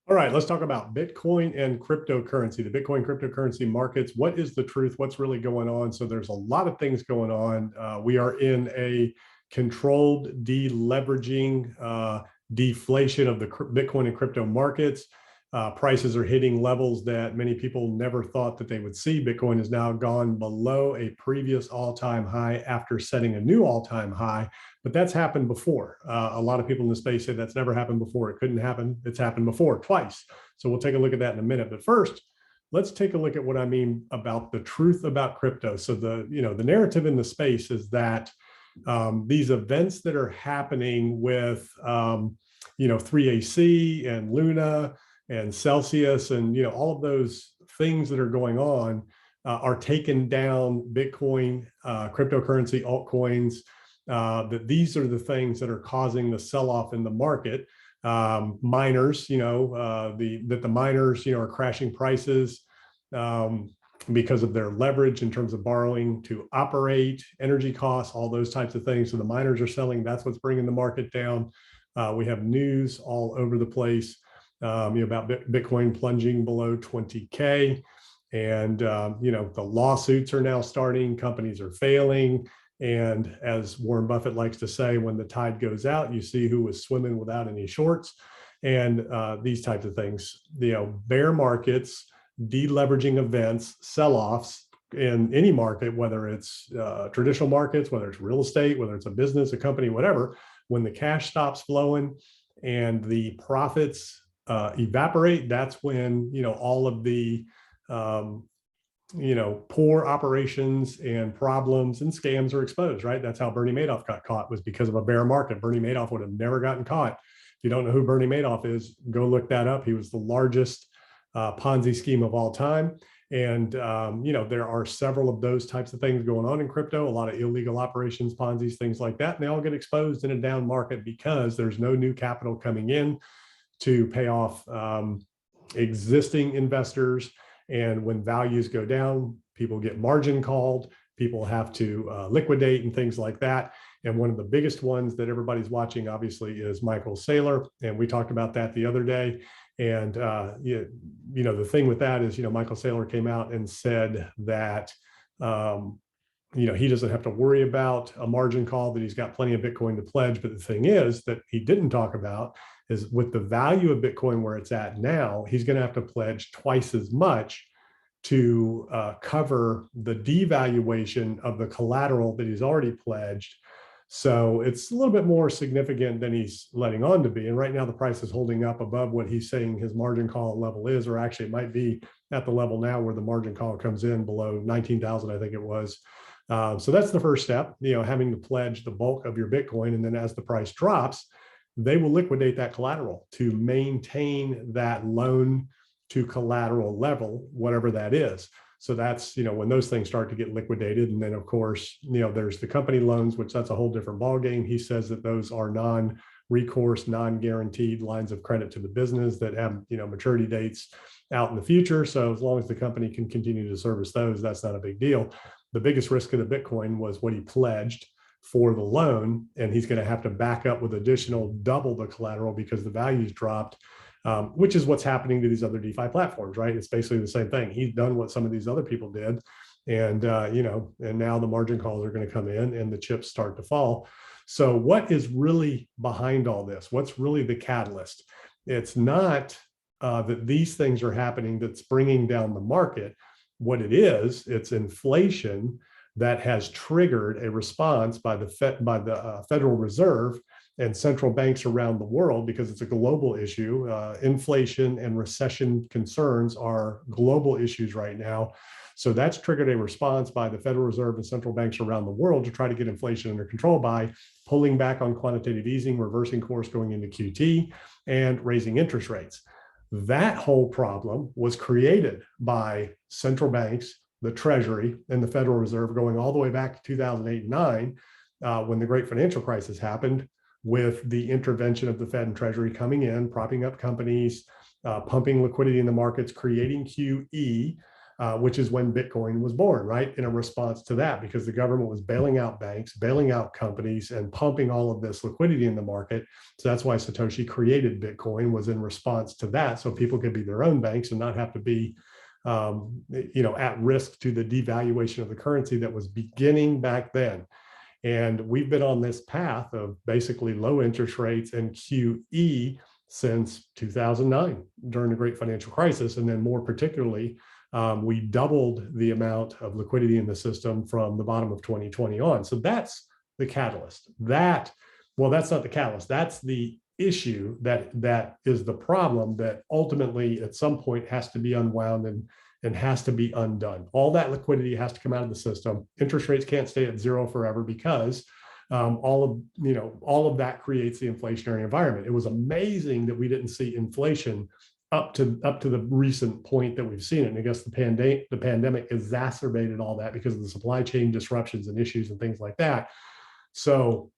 All right, let's talk about Bitcoin and cryptocurrency, the Bitcoin cryptocurrency markets. What is the truth? What's really going on? So there's a lot of things going on. We are in a controlled deleveraging, deflation of the Bitcoin and crypto markets. Prices are hitting levels that many people never thought that they would see. Bitcoin has now gone below a previous all-time high after setting a new all-time high. But that's happened before. A lot of people in the space say that's never happened before. It couldn't happen. It's happened before twice. So we'll take a look at that in a minute. But first, let's take a look at what I mean about the truth about crypto. So the narrative in the space is that these events that are happening with 3AC and Luna and Celsius and all of those things that are going on are taking down Bitcoin, cryptocurrency, altcoins. That these are the things that are causing the sell-off in the market. Miners, that the miners, are crashing prices because of their leverage in terms of borrowing to operate, energy costs, all those types of things. So the miners are selling. That's what's bringing the market down. We have news all over the place about Bitcoin plunging below 20K. And, the lawsuits are now starting. Companies are failing. And as Warren Buffett likes to say, when the tide goes out, you see who was swimming without any shorts, and these types of things. Bear markets, deleveraging events, sell-offs in any market, whether it's traditional markets, whether it's real estate, whether it's a business, a company, whatever. When the cash stops flowing and the profits evaporate, that's when all of the poor operations and problems and scams are exposed, right? That's how Bernie Madoff got caught, was because of a bear market. Bernie Madoff would have never gotten caught. If you don't know who Bernie Madoff is, go look that up. He was the largest Ponzi scheme of all time. And, there are several of those types of things going on in crypto, a lot of illegal operations, Ponzi's, things like that. And they all get exposed in a down market because there's no new capital coming in to pay off existing investors. And when values go down, people get margin called, people have to liquidate and things like that. And one of the biggest ones that everybody's watching, obviously, is Michael Saylor. And we talked about that the other day. And, the thing with that is, Michael Saylor came out and said that, he doesn't have to worry about a margin call, that he's got plenty of Bitcoin to pledge. But the thing is that he didn't talk about is, with the value of Bitcoin where it's at now, he's going to have to pledge twice as much to cover the devaluation of the collateral that he's already pledged. So it's a little bit more significant than he's letting on to be. And right now the price is holding up above what he's saying his margin call level is, or actually it might be at the level now where the margin call comes in below 19,000, I think it was. So that's the first step, having to pledge the bulk of your Bitcoin. And then as the price drops, they will liquidate that collateral to maintain that loan to collateral level, whatever that is. So that's, when those things start to get liquidated. And then, of course, there's the company loans, which that's a whole different ballgame. He says that those are non-recourse, non-guaranteed lines of credit to the business that have, maturity dates out in the future. So as long as the company can continue to service those, that's not a big deal. The biggest risk of the Bitcoin was what he pledged for the loan, and he's going to have to back up with additional double the collateral because the value's dropped. Which is what's happening to these other DeFi platforms, right? It's basically the same thing. He's done what some of these other people did. And, and now the margin calls are going to come in and the chips start to fall. So what is really behind all this? What's really the catalyst? It's not that these things are happening that's bringing down the market. What it is, it's inflation that has triggered a response by the Federal Reserve and central banks around the world, because it's a global issue. Inflation and recession concerns are global issues right now. So that's triggered a response by the Federal Reserve and central banks around the world to try to get inflation under control by pulling back on quantitative easing, reversing course going into QT, and raising interest rates. That whole problem was created by central banks, the Treasury, and the Federal Reserve going all the way back to 2008 and 9, when the great financial crisis happened, with the intervention of the Fed and Treasury coming in, propping up companies, pumping liquidity in the markets, creating QE, which is when Bitcoin was born, right? In a response to that, because the government was bailing out banks, bailing out companies, and pumping all of this liquidity in the market. So that's why Satoshi created Bitcoin, was in response to that, so people could be their own banks and not have to be at risk to the devaluation of the currency that was beginning back then. And we've been on this path of basically low interest rates and QE since 2009 during the great financial crisis. And then more particularly, we doubled the amount of liquidity in the system from the bottom of 2020 on. So that's the catalyst. That's not the catalyst. That's the issue that is the problem that ultimately at some point has to be unwound and has to be undone. All that liquidity has to come out of the system. Interest rates can't stay at zero forever because all of that creates the inflationary environment. It was amazing that we didn't see inflation up to the recent point that we've seen it. And I guess the pandemic exacerbated all that because of the supply chain disruptions and issues and things like that. So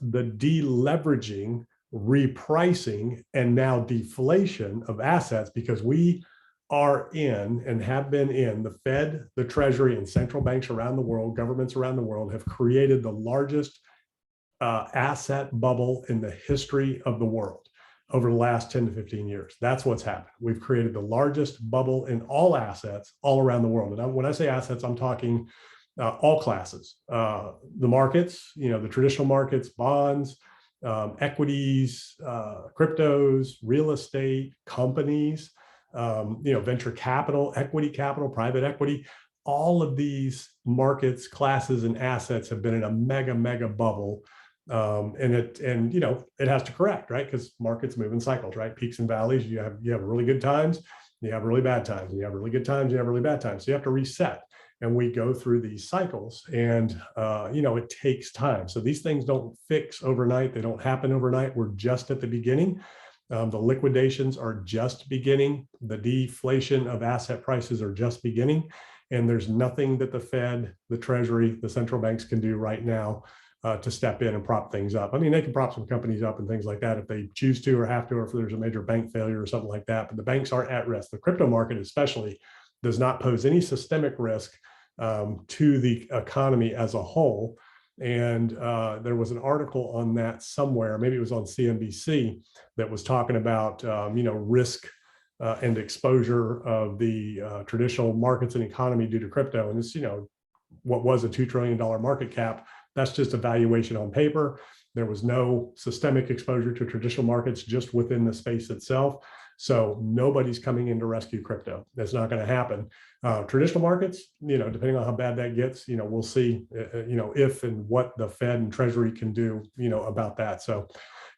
the deleveraging, repricing, and now deflation of assets, because we are in and have been in, the Fed, the Treasury, and central banks around the world, governments around the world, have created the largest asset bubble in the history of the world over the last 10 to 15 years. That's what's happened. We've created the largest bubble in all assets all around the world. And when I say assets, I'm talking all classes, the markets, the traditional markets, bonds, equities, cryptos, real estate, companies, venture capital, equity capital, private equity. All of these markets, classes, and assets have been in a mega bubble. And it has to correct, right? Because markets move in cycles, right? Peaks and valleys. You have really good times, you have really bad times, and you have really good times, you have really bad times. So you have to reset. And we go through these cycles, and it takes time. So these things don't fix overnight. They don't happen overnight. We're just at the beginning. The liquidations are just beginning. The deflation of asset prices are just beginning. And there's nothing that the Fed, the Treasury, the central banks can do right now to step in and prop things up. I mean, they can prop some companies up and things like that if they choose to or have to, or if there's a major bank failure or something like that. But the banks aren't at risk. The crypto market especially does not pose any systemic risk to the economy as a whole. And there was an article on that somewhere, maybe it was on CNBC, that was talking about risk and exposure of the traditional markets and economy due to crypto. And it's what was a $2 trillion market cap. That's just a valuation on paper. There was no systemic exposure to traditional markets just within the space itself. So nobody's coming in to rescue crypto. That's not going to happen. Traditional markets, depending on how bad that gets, we'll see, if and what the Fed and Treasury can do, about that. So,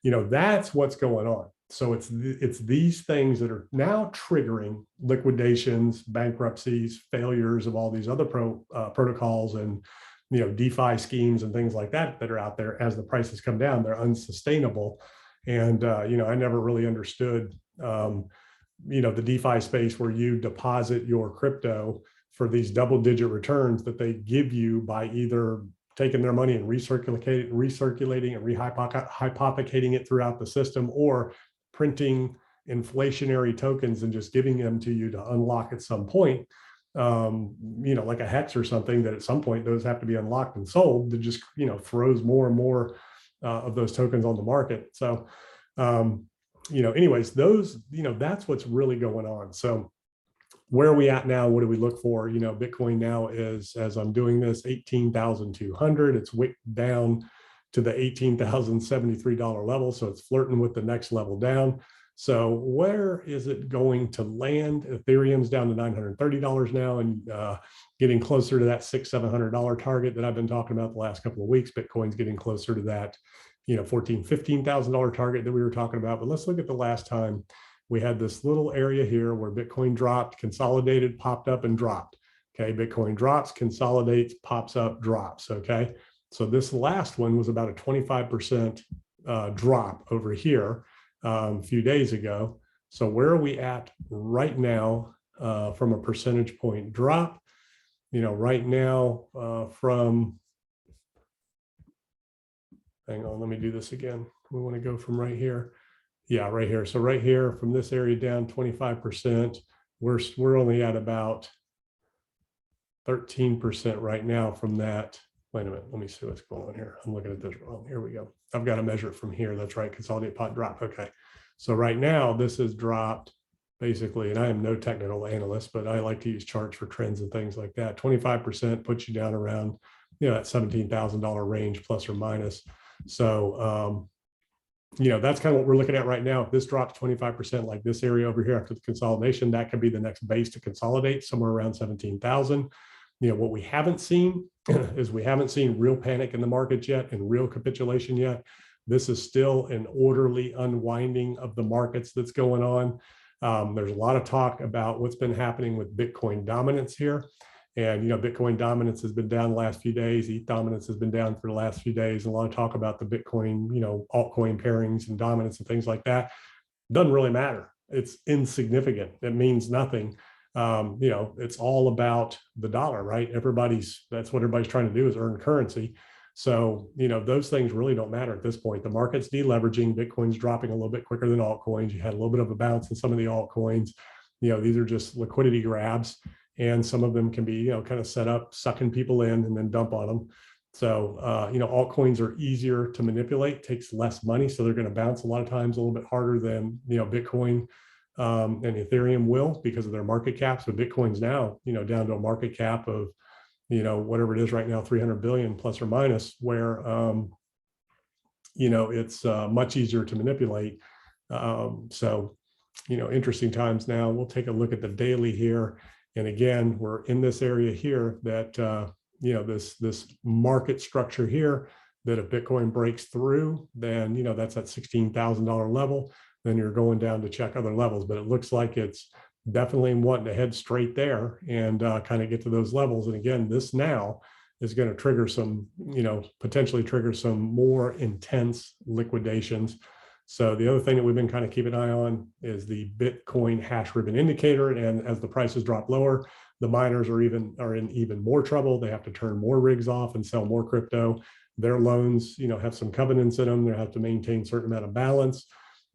that's what's going on. So it's these things that are now triggering liquidations, bankruptcies, failures of all these other protocols and DeFi schemes and things like that are out there. As the prices come down, they're unsustainable. And I never really understood the DeFi space, where you deposit your crypto for these double-digit returns that they give you by either taking their money and recirculating and rehypothecating it throughout the system, or printing inflationary tokens and just giving them to you to unlock at some point, like a hex or something, that at some point those have to be unlocked and sold, that just throws more and more of those tokens on the market. So anyways, those, that's what's really going on. So where are we at now? What do we look for? Bitcoin now is, as I'm doing this, 18,200. It's wicked down to the $18,073 level. So it's flirting with the next level down. So where is it going to land? Ethereum's down to $930 now, and getting closer to that $600-700 target that I've been talking about the last couple of weeks. Bitcoin's getting closer to that, $14,000-15,000 target that we were talking about. But let's look at the last time we had this little area here where Bitcoin dropped, consolidated, popped up, and dropped. Okay, Bitcoin drops, consolidates, pops up, drops. Okay, so this last one was about a 25% drop over here a few days ago. So where are we at right now from a percentage point drop? Right now from, hang on, let me do this again. We want to go from right here. Yeah, right here. So right here from this area down 25%, we're only at about 13% right now from that. Wait a minute, let me see what's going on here. I'm looking at this wrong. Here we go. I've got to measure it from here. That's right, consolidate pot drop. Okay. So right now this has dropped basically, and I am no technical analyst, but I like to use charts for trends and things like that. 25% puts you down around, that $17,000 range plus or minus. So, that's kind of what we're looking at right now. If this drops 25%, like this area over here after the consolidation, that could be the next base to consolidate somewhere around 17,000. What we haven't seen is we haven't seen real panic in the market yet and real capitulation yet. This is still an orderly unwinding of the markets that's going on. There's a lot of talk about what's been happening with Bitcoin dominance here. And, Bitcoin dominance has been down the last few days. ETH dominance has been down for the last few days. And a lot of talk about the Bitcoin, altcoin pairings and dominance and things like that. Doesn't really matter. It's insignificant. It means nothing. It's all about the dollar, right? That's what everybody's trying to do is earn currency. So, those things really don't matter at this point. The market's deleveraging. Bitcoin's dropping a little bit quicker than altcoins. You had a little bit of a bounce in some of the altcoins. These are just liquidity grabs. And some of them can be, kind of set up, sucking people in and then dump on them. So, altcoins are easier to manipulate, takes less money. So they're going to bounce a lot of times a little bit harder than, Bitcoin and Ethereum will because of their market caps. But Bitcoin's now, down to a market cap of, whatever it is right now, 300 billion plus or minus, where, it's much easier to manipulate. So, interesting times now. We'll take a look at the daily here. And again, we're in this area here that, this market structure here, that if Bitcoin breaks through, then, that's at $16,000 level, then you're going down to check other levels. But it looks like it's definitely wanting to head straight there and kind of get to those levels. And again, this now is going to trigger some, potentially trigger some more intense liquidations. So the other thing that we've been kind of keeping an eye on is the Bitcoin hash ribbon indicator. And as the prices drop lower, the miners are in even more trouble. They have to turn more rigs off and sell more crypto. Their loans, have some covenants in them. They have to maintain a certain amount of balance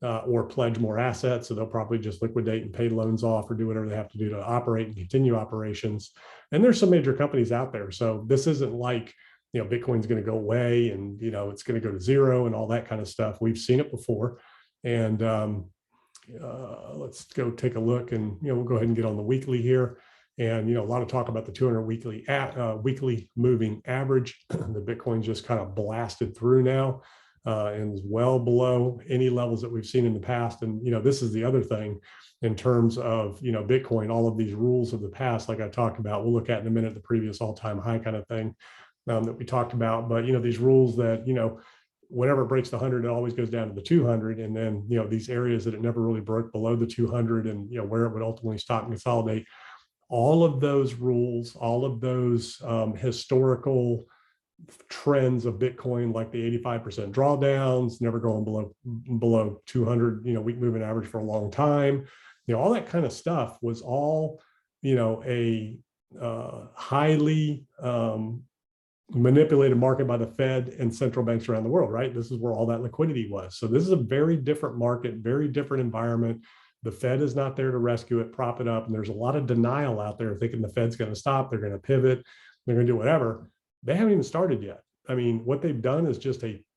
or pledge more assets. So they'll probably just liquidate and pay loans off or do whatever they have to do to operate and continue operations. And there's some major companies out there. So this isn't like, Bitcoin's going to go away and, it's going to go to zero and all that kind of stuff. We've seen it before. And let's go take a look and, we'll go ahead and get on the weekly here. And, a lot of talk about the 200 weekly moving average. The Bitcoin just kind of blasted through now and is well below any levels that we've seen in the past. And, this is the other thing in terms of, Bitcoin, all of these rules of the past, like I talked about, we'll look at in a minute, the previous all-time high kind of thing. That we talked about, but these rules that whenever it breaks the 100, it always goes down to the 200, and then these areas that it never really broke below the 200, and where it would ultimately stop and consolidate. All of those rules, all of those historical trends of Bitcoin, like the 85% drawdowns, never going below 200, week moving average for a long time, all that kind of stuff was all a highly manipulated market by the Fed and central banks around the world, right? This is where all that liquidity was. So this is a very different market, very different environment. The Fed is not there to rescue it, prop it up. And there's a lot of denial out there thinking the Fed's going to stop, they're going to pivot, they're going to do whatever. They haven't even started yet. I mean, what they've done is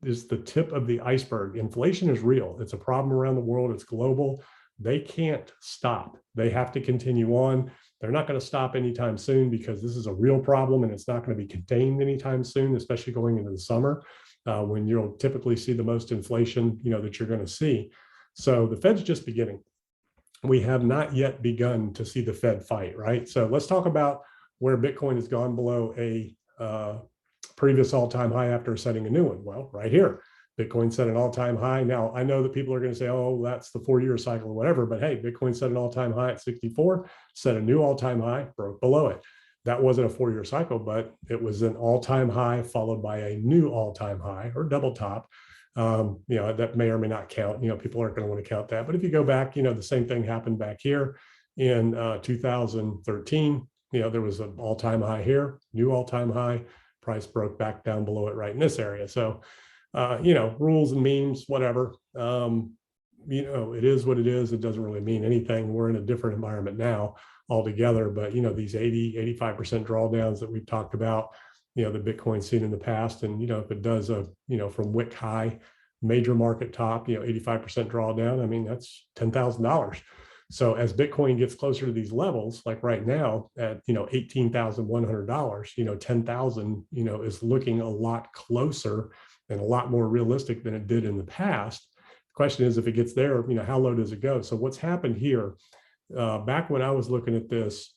is the tip of the iceberg. Inflation is real. It's a problem around the world. It's global. They can't stop. They have to continue on. They're not going to stop anytime soon because this is a real problem and it's not going to be contained anytime soon, especially going into the summer when you'll typically see the most inflation, that you're going to see. So the Fed's just beginning. We have not yet begun to see the Fed fight, right? So let's talk about where Bitcoin has gone below a previous all-time high after setting a new one. Well, right here. Bitcoin set an all-time high. Now, I know that people are going to say, oh, that's the 4-year cycle or whatever, but hey, Bitcoin set an all-time high at 64, set a new all-time high, broke below it. That wasn't a 4-year cycle, but it was an all-time high followed by a new all-time high or double top. That may or may not count. People aren't going to want to count that. But if you go back, the same thing happened back here in 2013. There was an all-time high here, new all-time high, price broke back down below it right in this area. So rules and memes, whatever. it is what it is. It doesn't really mean anything. We're in a different environment now altogether. But, these 85% drawdowns that we've talked about, the Bitcoin's seen in the past. And, if it does from wick high, major market top, 85% drawdown, I mean, that's $10,000. So as Bitcoin gets closer to these levels, like right now at, $18,100, 10,000, is looking a lot closer and a lot more realistic than it did in the past. The question is, if it gets there, how low does it go? So what's happened here, back when I was looking at this,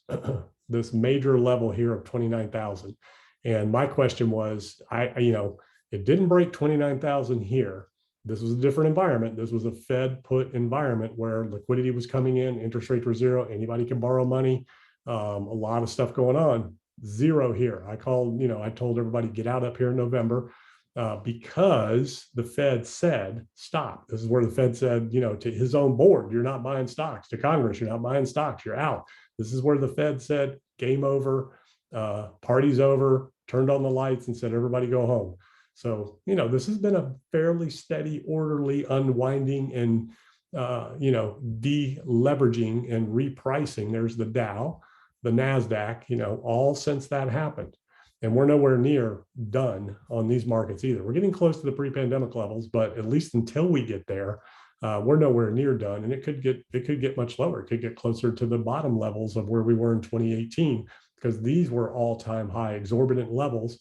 this major level here of 29,000, and my question was, it didn't break 29,000 here. This was a different environment. This was a Fed put environment where liquidity was coming in, interest rates were zero, anybody can borrow money, a lot of stuff going on. Zero here. I told everybody, get out up here in November, because the Fed said, stop. This is where the Fed said, to his own board, you're not buying stocks. To Congress, you're not buying stocks, you're out. This is where the Fed said, game over, party's over, turned on the lights and said, everybody go home. So, this has been a fairly steady, orderly unwinding and, deleveraging and repricing. There's the Dow, the NASDAQ, all since that happened. And we're nowhere near done on these markets either. We're getting close to the pre-pandemic levels, but at least until we get there, we're nowhere near done. And it could get much lower. It could get closer to the bottom levels of where we were in 2018, because these were all-time high, exorbitant levels.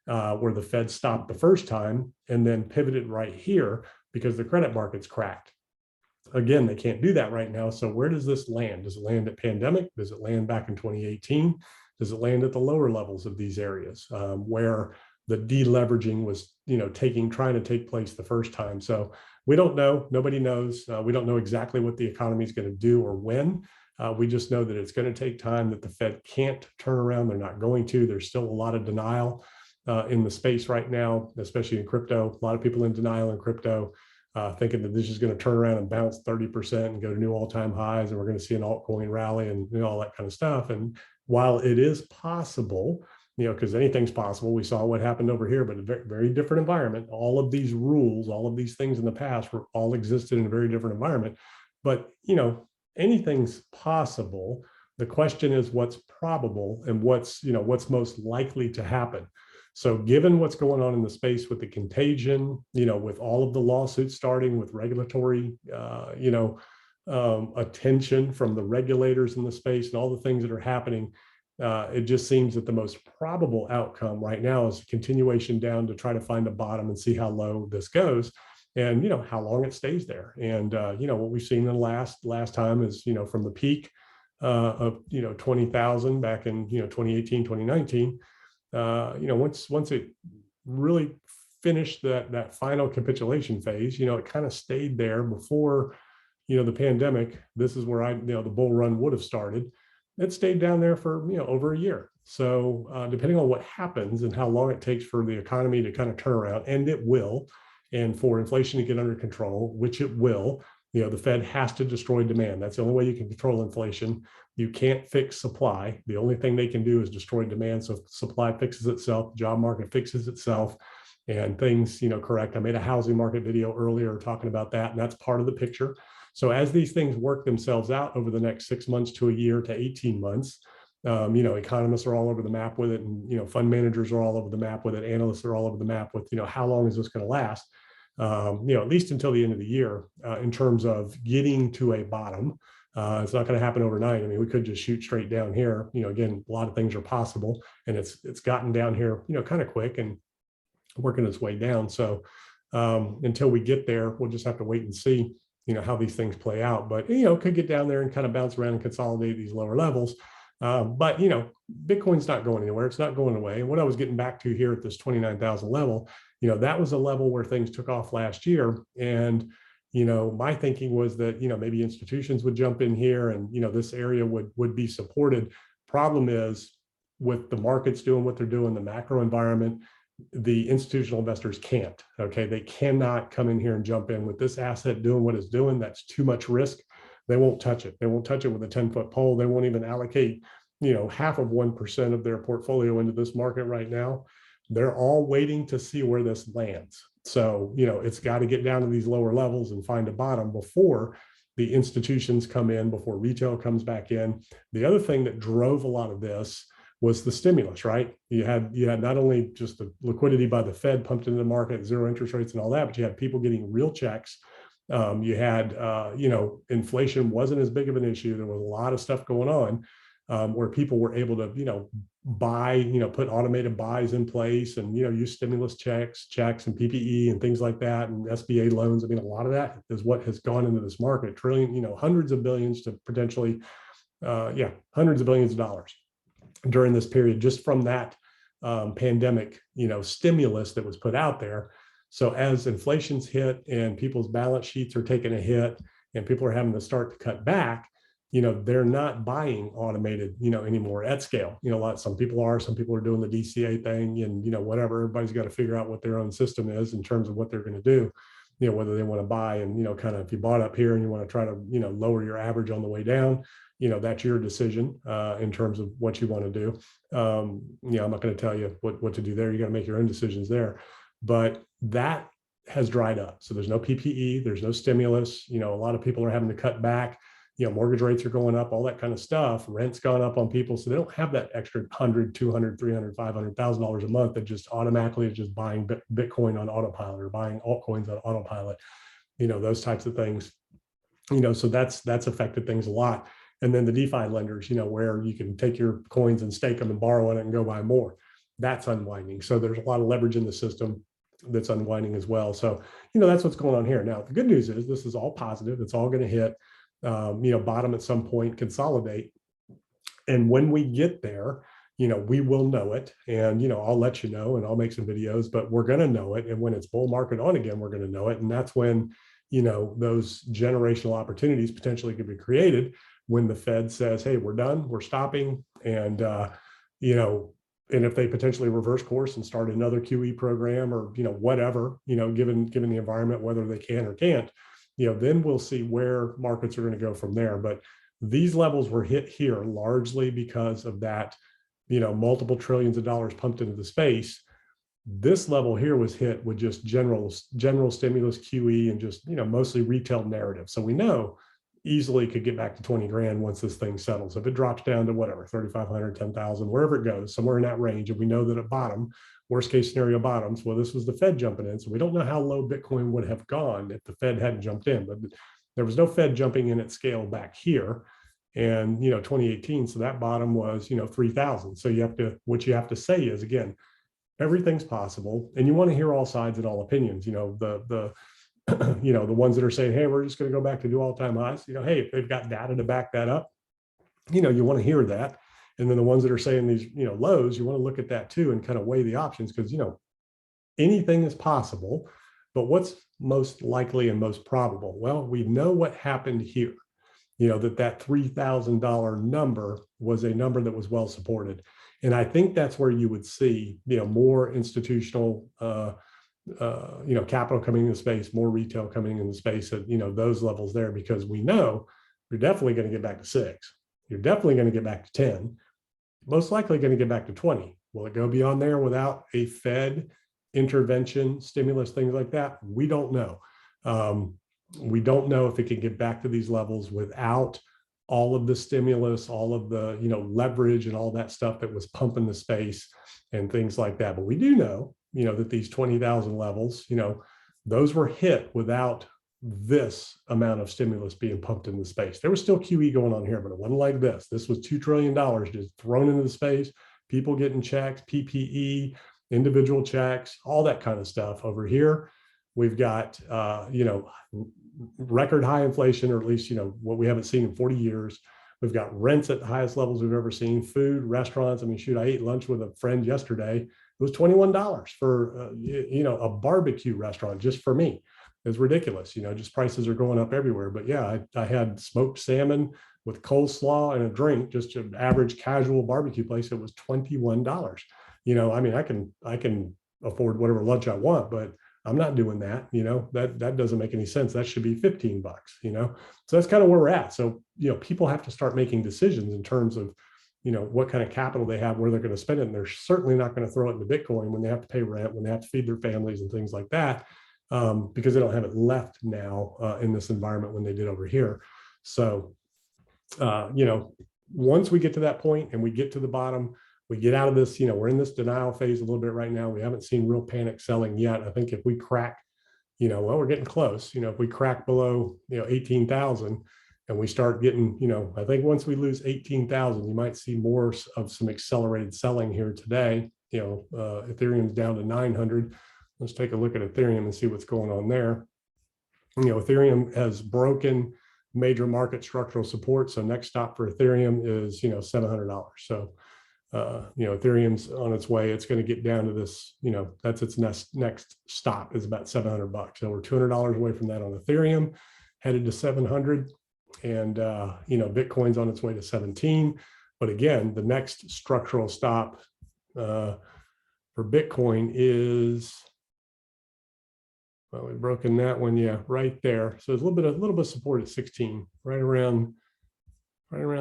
Where the Fed stopped the first time and then pivoted right here because the credit markets cracked. Again, they can't do that right now. So where does this land? Does it land at pandemic? Does it land back in 2018? Does it land at the lower levels of these areas where the deleveraging was, trying to take place the first time? So we don't know. Nobody knows. We don't know exactly what the economy is going to do or when. We just know that it's going to take time, that the Fed can't turn around. They're not going to. There's still a lot of denial in the space right now, especially in crypto. A lot of people in denial in crypto, thinking that this is going to turn around and bounce 30% and go to new all-time highs, and we're going to see an altcoin rally and all that kind of stuff. And while it is possible, because anything's possible, we saw what happened over here, but a very, very different environment. All of these rules, all of these things in the past were all existed in a very different environment. But, anything's possible. The question is what's probable and what's most likely to happen. So given what's going on in the space with the contagion, with all of the lawsuits starting, with regulatory, attention from the regulators in the space and all the things that are happening, it just seems that the most probable outcome right now is a continuation down to try to find a bottom and see how low this goes and, how long it stays there. And, what we've seen in the last time is, from the peak of, 20,000 back in, 2018, 2019, once it really finished that final capitulation phase, it kind of stayed there before, the pandemic. This is where the bull run would have started. It stayed down there for, over a year. So depending on what happens and how long it takes for the economy to kind of turn around, and it will, and for inflation to get under control, which it will, the Fed has to destroy demand. That's the only way you can control inflation. You can't fix supply. The only thing they can do is destroy demand. So supply fixes itself, job market fixes itself, and things, correct. I made a housing market video earlier talking about that, and that's part of the picture. So as these things work themselves out over the next 6 months to a year to 18 months, economists are all over the map with it, and fund managers are all over the map with it. Analysts are all over the map with, how long is this going to last? At least until the end of the year, in terms of getting to a bottom. It's not going to happen overnight. I mean, we could just shoot straight down here. Again, a lot of things are possible, and it's gotten down here, kind of quick and working its way down. So until we get there, we'll just have to wait and see, how these things play out. But, could get down there and kind of bounce around and consolidate these lower levels. But, Bitcoin's not going anywhere. It's not going away. And what I was getting back to here at this 29,000 level, that was a level where things took off last year. And, my thinking was that, maybe institutions would jump in here and, this area would be supported. Problem is, with the markets doing what they're doing, the macro environment, the institutional investors can't, okay? They cannot come in here and jump in with this asset doing what it's doing. That's too much risk. They won't touch it. They won't touch it with a 10-foot pole. They won't even allocate, half of 1% of their portfolio into this market right now. They're all waiting to see where this lands. So, it's got to get down to these lower levels and find a bottom before the institutions come in, before retail comes back in. The other thing that drove a lot of this was the stimulus, right? You had not only just the liquidity by the Fed pumped into the market, zero interest rates and all that, but you had people getting real checks. You had, inflation wasn't as big of an issue. There was a lot of stuff going on where people were able to, buy, put automated buys in place and, use stimulus checks and PPE and things like that and SBA loans. I mean, a lot of that is what has gone into this market, trillion, hundreds of billions to potentially, hundreds of billions of dollars during this period, just from that pandemic, stimulus that was put out there. So as inflation's hit and people's balance sheets are taking a hit and people are having to start to cut back, they're not buying automated, anymore at scale. Some people are doing the DCA thing and, whatever. Everybody's got to figure out what their own system is in terms of what they're going to do, whether they want to buy and, kind of if you bought up here and you want to try to, lower your average on the way down, that's your decision in terms of what you want to do. I'm not going to tell you what to do there. You got to make your own decisions there. But that has dried up. So there's no PPE, there's no stimulus. A lot of people are having to cut back. Mortgage rates are going up, all that kind of stuff. Rent's gone up on people. So they don't have that extra $100, $200, $300, $500,000 a month that just automatically is just buying Bitcoin on autopilot or buying altcoins on autopilot, those types of things. So that's affected things a lot. And then the DeFi lenders, where you can take your coins and stake them and borrow on it and go buy more. That's unwinding. So there's a lot of leverage in the system that's unwinding as well. So, that's what's going on here. Now, the good news is this is all positive. It's all going to hit, bottom at some point, consolidate. And when we get there, we will know it. And, I'll let you know and I'll make some videos, but we're going to know it. And when it's bull market on again, we're going to know it. And that's when, those generational opportunities potentially could be created when the Fed says, hey, we're done, we're stopping. And, and if they potentially reverse course and start another QE program or, whatever, given the environment, whether they can or can't, then we'll see where markets are going to go from there. But these levels were hit here largely because of that, multiple trillions of dollars pumped into the space. This level here was hit with just general stimulus QE and just, mostly retail narrative. So we know easily could get back to 20 grand once this thing settles. If it drops down to whatever, 3,500, 10,000, wherever it goes, somewhere in that range. And we know that at bottom, worst case scenario bottoms, well, this was the Fed jumping in. So we don't know how low Bitcoin would have gone if the Fed hadn't jumped in, but there was no Fed jumping in at scale back here. And, 2018, so that bottom was, 3,000. So what you have to say is, again, everything's possible. And you want to hear all sides and all opinions, the ones that are saying, hey, we're just going to go back to do all-time highs, hey, if they've got data to back that up, you want to hear that. And then the ones that are saying these, lows, you want to look at that too and kind of weigh the options because, anything is possible, but what's most likely and most probable? Well, we know what happened here, that $3,000 number was a number that was well supported. And I think that's where you would see, more institutional, capital coming into space, more retail coming into space at, those levels there, because we know you're definitely going to get back to 6. You're definitely going to get back to 10, most likely going to get back to 20. Will it go beyond there without a Fed intervention, stimulus, things like that? We don't know. We don't know if it can get back to these levels without all of the stimulus, all of the, leverage and all that stuff that was pumping the space and things like that. But we do know, that these 20,000 levels, those were hit without this amount of stimulus being pumped into space. There was still QE going on here, but it wasn't like this. This was $2 trillion just thrown into the space, people getting checks, PPE, individual checks, all that kind of stuff. Over here, we've got, record high inflation, or at least, what we haven't seen in 40 years. We've got rents at the highest levels we've ever seen, food, restaurants. I mean, shoot, I ate lunch with a friend yesterday. It was $21 for, a barbecue restaurant just for me. It's ridiculous. Just prices are going up everywhere. But yeah, I had smoked salmon with coleslaw and a drink, just an average casual barbecue place. It was $21. I mean, I can afford whatever lunch I want, but I'm not doing that. That doesn't make any sense. That should be $15, so that's kind of where we're at. So, people have to start making decisions in terms of, what kind of capital they have, where they're going to spend it. And they're certainly not going to throw it into Bitcoin when they have to pay rent, when they have to feed their families and things like that, because they don't have it left now in this environment when they did over here. So, once we get to that point and we get to the bottom, we get out of this, we're in this denial phase a little bit right now. We haven't seen real panic selling yet. I think if we crack, well, we're getting close, if we crack below, 18,000 and we start getting, I think once we lose 18,000, you might see more of some accelerated selling here today. Ethereum's down to 900. Let's take a look at Ethereum and see what's going on there. Ethereum has broken major market structural support. So next stop for Ethereum is, $700. So, Ethereum's on its way. It's going to get down to this, that's its next stop is about $700. So we're $200 away from that on Ethereum, headed to 700. And, Bitcoin's on its way to 17. But again, the next structural stop for Bitcoin is, well, we've broken that one, yeah, right there. So there's a little bit of support at 16, right around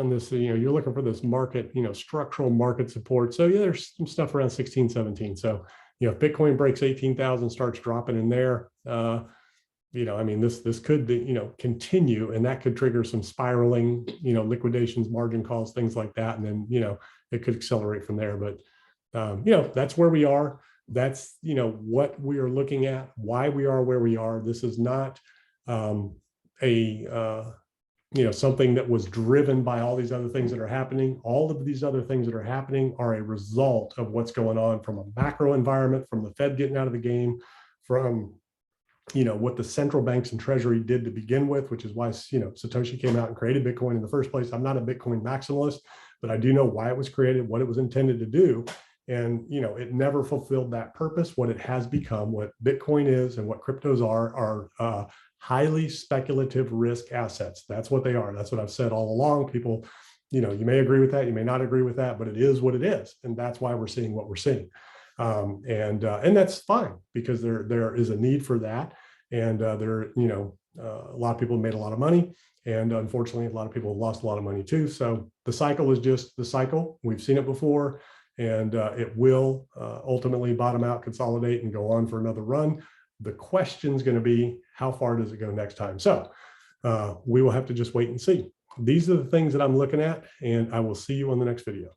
this. You're looking for this market, structural market support. So yeah, there's some stuff around 16, 17. So if Bitcoin breaks 18,000, starts dropping in there, this could be, continue, and that could trigger some spiraling, liquidations, margin calls, things like that, and then it could accelerate from there. But that's where we are. That's, what we are looking at, why we are where we are. This is not something that was driven by all these other things that are happening. All of these other things that are happening are a result of what's going on from a macro environment, from the Fed getting out of the game, from, what the central banks and Treasury did to begin with, which is why, Satoshi came out and created Bitcoin in the first place. I'm not a Bitcoin maximalist, but I do know why it was created, what it was intended to do. And, it never fulfilled that purpose. What it has become, what Bitcoin is and what cryptos are highly speculative risk assets. That's what they are. That's what I've said all along. People, you may agree with that, you may not agree with that, but it is what it is. And that's why we're seeing what we're seeing. And that's fine, because there is a need for that. And a lot of people made a lot of money. And unfortunately, a lot of people have lost a lot of money too. So the cycle is just the cycle. We've seen it before. And it will ultimately bottom out, consolidate, and go on for another run. The question is going to be, how far does it go next time? So we will have to just wait and see. These are the things that I'm looking at, and I will see you on the next video.